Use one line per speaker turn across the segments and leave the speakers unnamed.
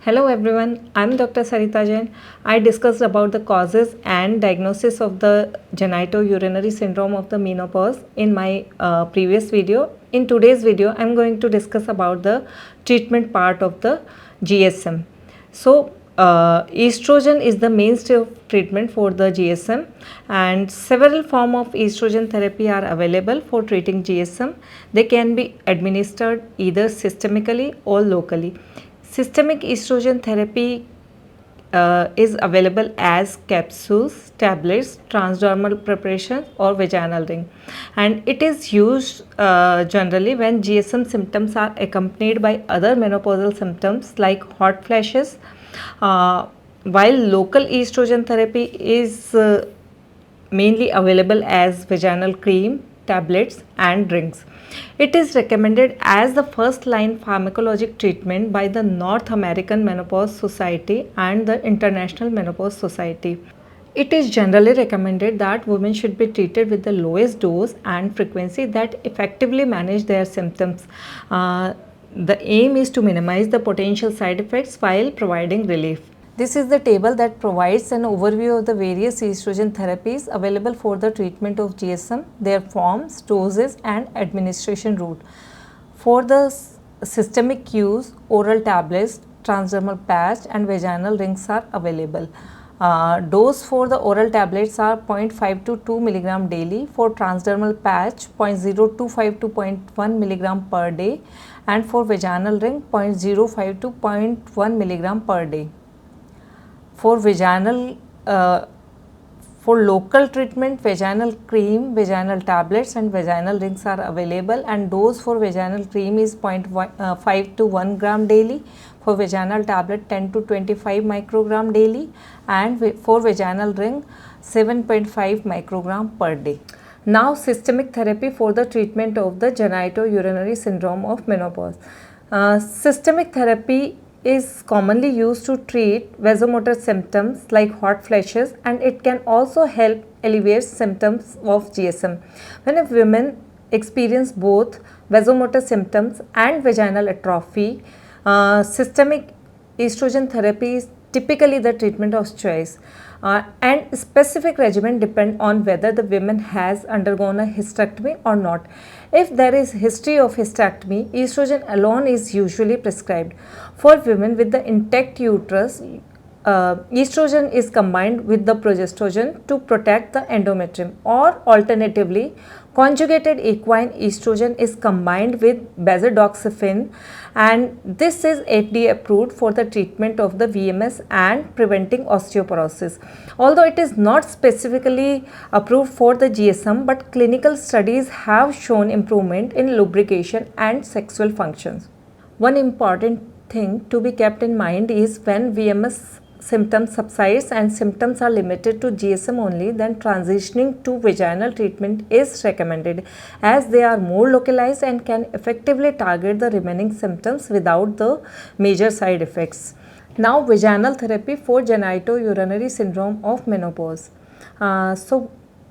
Hello everyone, I'm Dr. Sarita Jain. I discussed about the causes and diagnosis of the genitourinary syndrome of the menopause in my previous video. In today's video, I'm going to discuss about the treatment part of the GSM. Estrogen is the mainstay of treatment for the GSM, and several forms of estrogen therapy are available for treating GSM. They can be administered either systemically or locally. Systemic estrogen therapy is available as capsules, tablets, transdermal preparations, or vaginal ring, and it is used generally when GSM symptoms are accompanied by other menopausal symptoms like hot flashes. While local estrogen therapy is mainly available as vaginal cream, tablets, and drinks. It is recommended as the first line pharmacologic treatment by the North American Menopause Society and the International Menopause Society. It is generally recommended that women should be treated with the lowest dose and frequency that effectively manage their symptoms. The aim is to minimize the potential side effects while providing relief. This is the table that provides an overview of the various estrogen therapies available for the treatment of GSM, their forms, doses, and administration route. For the systemic use, oral tablets, transdermal patch, and vaginal rings are available. Dose for the oral tablets are 0.5 to 2 mg daily. For transdermal patch, 0.025 to 0.1 mg per day, and for vaginal ring, 0.05 to 0.1 mg per day. For vaginal, for local treatment, vaginal cream, vaginal tablets, and vaginal rings are available, and dose for vaginal cream is 0.5 to 1 gram daily. For vaginal tablet, 10 to 25 microgram daily, and for vaginal ring, 7.5 microgram per day. Now, systemic therapy for the treatment of the genitourinary syndrome of menopause. Systemic therapy is commonly used to treat vasomotor symptoms like hot flashes, and it can also help alleviate symptoms of GSM. When a woman experience both vasomotor symptoms and vaginal atrophy, systemic estrogen therapy is typically the treatment of choice, and specific regimen depend on whether the woman has undergone a hysterectomy or not. If there is history of hysterectomy, estrogen alone is usually prescribed. For women with the intact uterus, estrogen is combined with the progestogen to protect the endometrium, or alternatively, conjugated equine estrogen is combined with bazodoxifene, and this is FDA approved for the treatment of the VMS and preventing osteoporosis. Although it is not specifically approved for the GSM, but clinical studies have shown improvement in lubrication and sexual functions. One important thing to be kept in mind is when VMS symptoms subsides and symptoms are limited to GSM only, then transitioning to vaginal treatment is recommended, as they are more localized and can effectively target the remaining symptoms without the major side effects. Now, vaginal therapy for genitourinary syndrome of menopause.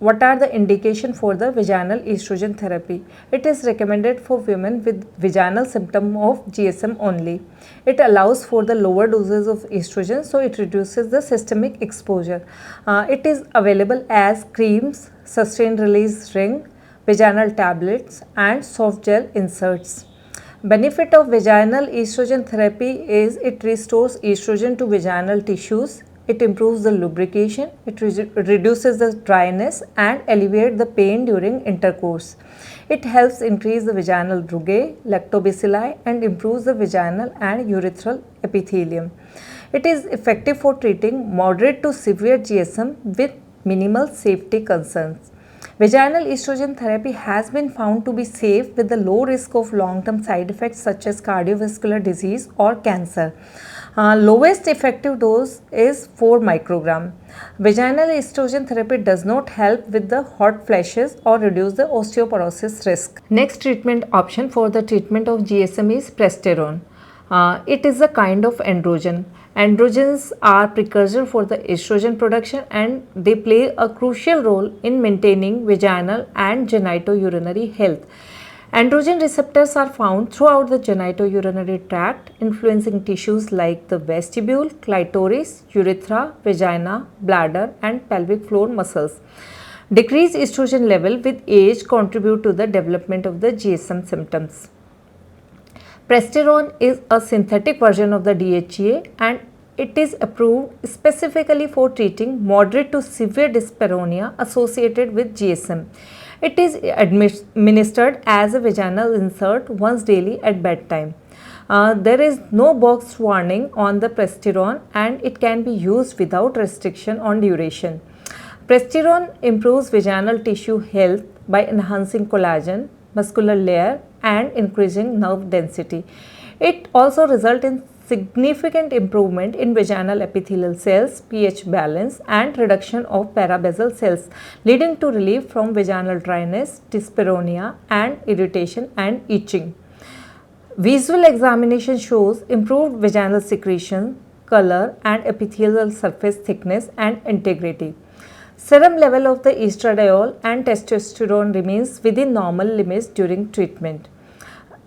What are the indications for the vaginal estrogen therapy? It is recommended for women with vaginal symptom of GSM only. It allows for the lower doses of estrogen, so it reduces the systemic exposure. It is available as creams, sustained release ring, vaginal tablets, and soft gel inserts. Benefit of vaginal estrogen therapy is it restores estrogen to vaginal tissues. It improves the lubrication, it reduces the dryness and alleviates the pain during intercourse. It helps increase the vaginal rugae, lactobacilli, and improves the vaginal and urethral epithelium. It is effective for treating moderate to severe GSM with minimal safety concerns. Vaginal estrogen therapy has been found to be safe with the low risk of long-term side effects such as cardiovascular disease or cancer. Lowest effective dose is 4 microgram. Vaginal estrogen therapy does not help with the hot flashes or reduce the osteoporosis risk. Next treatment option for the treatment of GSM is progesterone. It is a kind of androgen. Androgens are precursor for the estrogen production, and they play a crucial role in maintaining vaginal and genitourinary health. Androgen receptors are found throughout the genitourinary tract, influencing tissues like the vestibule, clitoris, urethra, vagina, bladder, and pelvic floor muscles. Decreased estrogen level with age contribute to the development of the GSM symptoms. Progesterone is a synthetic version of the DHEA and it is approved specifically for treating moderate to severe dyspareunia associated with GSM. It is administered as a vaginal insert once daily at bedtime. There is no box warning on the progesterone and it can be used without restriction on duration. Progesterone improves vaginal tissue health by enhancing collagen, muscular layer and increasing nerve density. It also results in significant improvement in vaginal epithelial cells, pH balance and reduction of parabasal cells, leading to relief from vaginal dryness, dyspareunia and irritation and itching. Visual examination shows improved vaginal secretion, color and epithelial surface thickness and integrity. Serum level of the estradiol and testosterone remains within normal limits during treatment.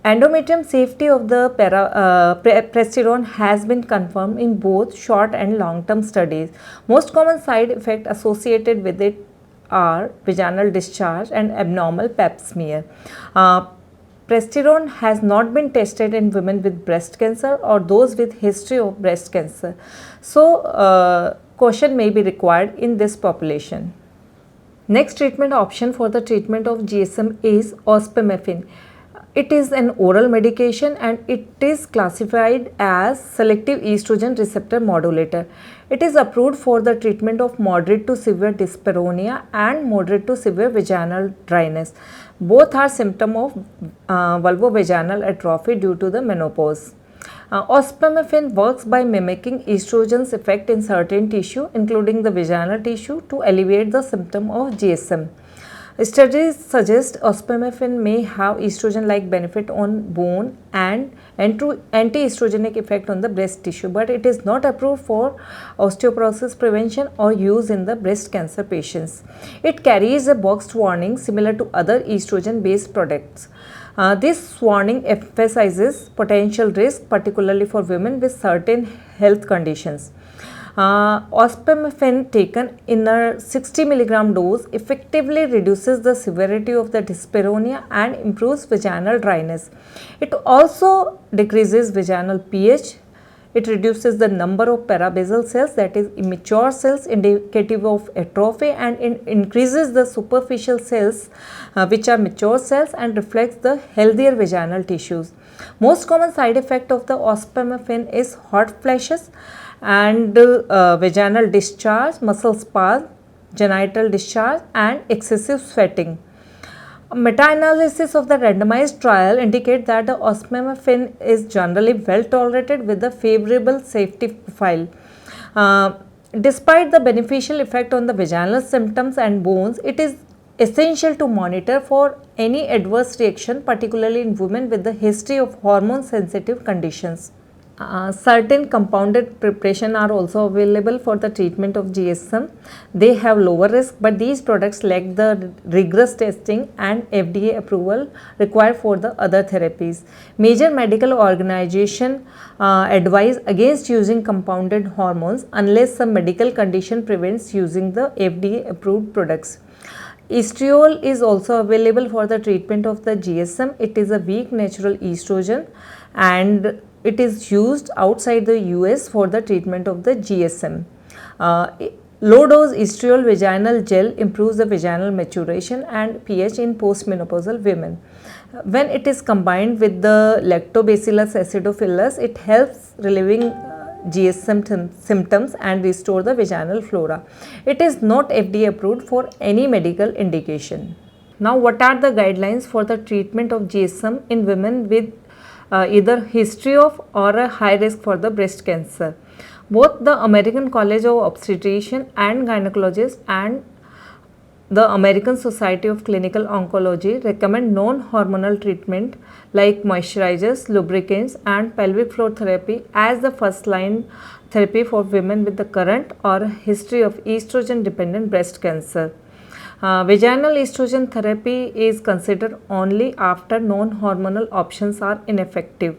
Endometrium safety of the progesterone has been confirmed in both short and long-term studies. Most common side effects associated with it are vaginal discharge and abnormal pap smear. Progesterone has not been tested in women with breast cancer or those with history of breast cancer. So, caution may be required in this population. Next treatment option for the treatment of GSM is ospemifene. It is an oral medication and it is classified as selective estrogen receptor modulator. It is approved for the treatment of moderate to severe dyspareunia and moderate to severe vaginal dryness. Both are symptoms of vulvovaginal atrophy due to the menopause. Ospemifene works by mimicking estrogen's effect in certain tissue, including the vaginal tissue, to alleviate the symptom of GSM. Studies suggest ospemifene may have estrogen-like benefit on bone and anti-estrogenic effect on the breast tissue, but it is not approved for osteoporosis prevention or use in the breast cancer patients. It carries a boxed warning similar to other estrogen-based products. This warning emphasizes potential risk, particularly for women with certain health conditions. Ospemifene taken in a 60 mg dose effectively reduces the severity of the dyspareunia and improves vaginal dryness. It also decreases vaginal pH. It reduces the number of parabasal cells, that is immature cells indicative of atrophy, and increases the superficial cells which are mature cells and reflects the healthier vaginal tissues. Most common side effect of the ospemifene is hot flashes and vaginal discharge, muscle spasm, genital discharge and excessive sweating. A meta-analysis of the randomized trial indicate that the ospemifene is generally well tolerated with a favorable safety profile. Despite the beneficial effect on the vaginal symptoms and bones, it is essential to monitor for any adverse reaction, particularly in women with the history of hormone-sensitive conditions. Certain compounded preparation are also available for the treatment of GSM. They have lower risk, but these products lack the rigorous testing and FDA approval required for the other therapies. Major medical organizations advise against using compounded hormones unless some medical condition prevents using the FDA approved products. Estriol is also available for the treatment of the GSM. It is a weak natural estrogen and it is used outside the US for the treatment of the GSM. Low dose estriol vaginal gel improves the vaginal maturation and pH in postmenopausal women. When it is combined with the Lactobacillus acidophilus, it helps relieving GSM symptoms and restore the vaginal flora. It is not FDA approved for any medical indication. Now, what are the guidelines for the treatment of GSM in women with either history of or a high risk for the breast cancer? Both the American College of Obstetrician and Gynecologists and the American Society of Clinical Oncology recommend non-hormonal treatment like moisturizers, lubricants and pelvic floor therapy as the first line therapy for women with the current or history of estrogen dependent breast cancer. Vaginal estrogen therapy is considered only after non-hormonal options are ineffective.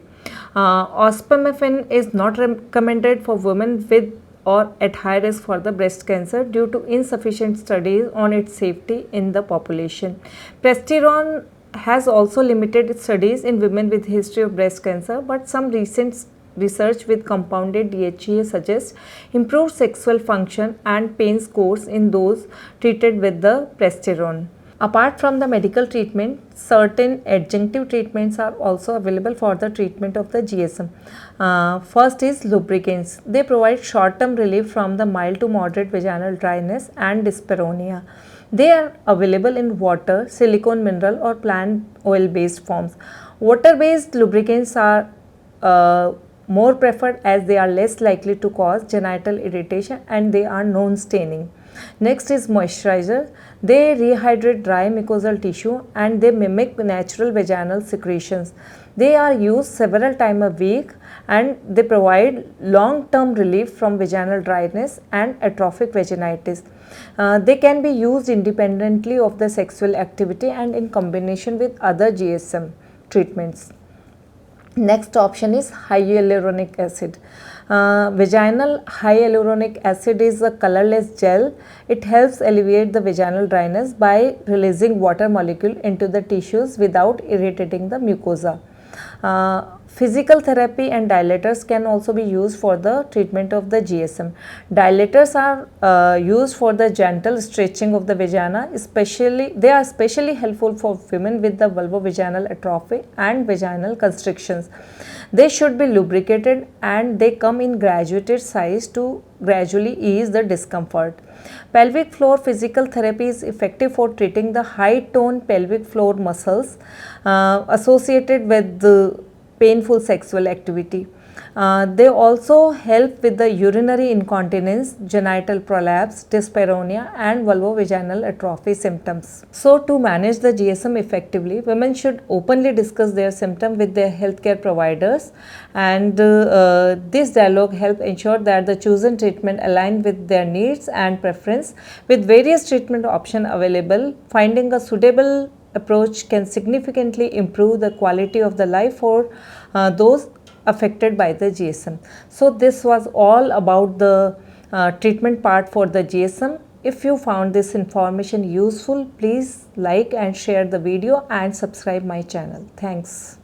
Ospemifene is not recommended for women with or at high risk for the breast cancer due to insufficient studies on its safety in the population. Progesterone has also limited studies in women with history of breast cancer, but some recent research with compounded DHEA suggests improved sexual function and pain scores in those treated with the progesterone. Apart from the medical treatment, certain adjunctive treatments are also available for the treatment of the GSM. First is lubricants. They provide short-term relief from the mild to moderate vaginal dryness and dyspareunia. They are available in water, silicone mineral or plant oil based forms. Water based lubricants are more preferred as they are less likely to cause genital irritation and they are non-staining. Next is moisturizer. They rehydrate dry mucosal tissue and they mimic natural vaginal secretions. They are used several times a week and they provide long-term relief from vaginal dryness and atrophic vaginitis. They can be used independently of the sexual activity and in combination with other GSM treatments. Next option is hyaluronic acid. Vaginal hyaluronic acid is a colorless gel. It helps alleviate the vaginal dryness by releasing water molecule into the tissues without irritating the mucosa. Physical therapy and dilators can also be used for the treatment of the GSM. Dilators are used for the gentle stretching of the vagina, they are especially helpful for women with the vulvovaginal atrophy and vaginal constrictions. They should be lubricated and they come in graduated size to gradually ease the discomfort. Pelvic floor physical therapy is effective for treating the high tone pelvic floor muscles associated with the painful sexual activity. They also help with the urinary incontinence, genital prolapse, dyspareunia and vulvovaginal atrophy symptoms. So to manage the GSM effectively, women should openly discuss their symptoms with their healthcare providers, and this dialogue helps ensure that the chosen treatment align with their needs and preference. With various treatment options available, finding a suitable approach can significantly improve the quality of the life for those affected by the GSM. So this was all about the treatment part for the GSM. If you found this information useful, please like and share the video and subscribe my channel. Thanks.